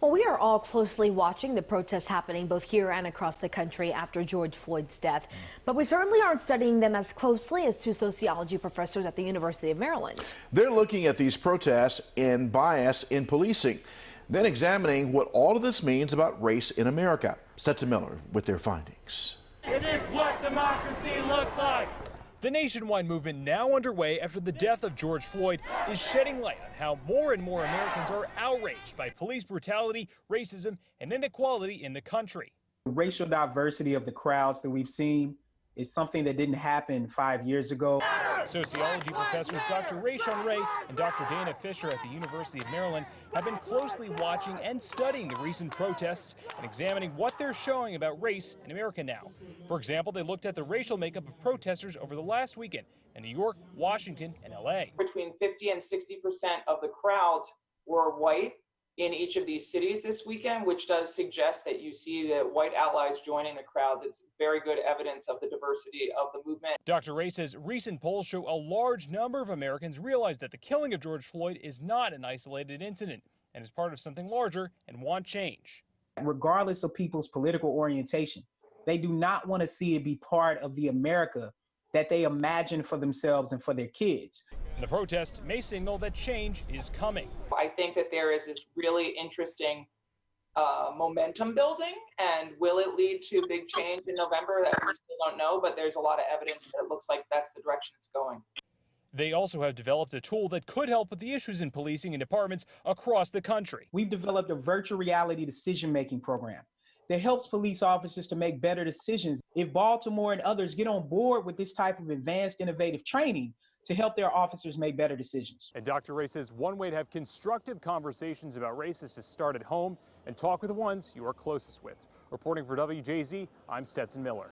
Well, we are all closely watching the protests happening both here and across the country after George Floyd's death. But we certainly aren't studying them as closely as two sociology professors at the University of Maryland. They're looking at these protests and bias in policing, then examining what all of this means about race in America. Stetson Miller with their findings. It is what democracy looks like. The nationwide movement now underway after the death of George Floyd is shedding light on how more and more Americans are outraged by police brutality, racism, and inequality in the country. The racial diversity of the crowds that we've seen is something that didn't happen 5 years ago. Sociology professors Dr. Rayshawn Ray and Dr. Dana Fisher at the University of Maryland have been closely watching and studying the recent protests and examining what they're showing about race in America now. For example, they looked at the racial makeup of protesters over the last weekend in New York, Washington, and LA. Between 50 and 60% of the crowds were white in each of these cities this weekend, which does suggest that you see the white allies joining the crowds. It's very good evidence of the diversity of the movement. Dr. Ray says recent polls show a large number of Americans realize that the killing of George Floyd is not an isolated incident and is part of something larger and want change. Regardless of people's political orientation, they do not want to see it be part of the America that they imagine for themselves and for their kids. And the protest may signal that change is coming. I think that there is this really interesting momentum building, and will it lead to big change in November? That we still don't know, but there's a lot of evidence that it looks like that's the direction it's going. They also have developed a tool that could help with the issues in policing in departments across the country. We've developed a virtual reality decision-making program that helps police officers to make better decisions. If Baltimore and others get on board with this type of advanced, innovative training to help their officers make better decisions. And Dr. Ray says one way to have constructive conversations about race is to start at home and talk with the ones you are closest with. Reporting for WJZ, I'm Stetson Miller.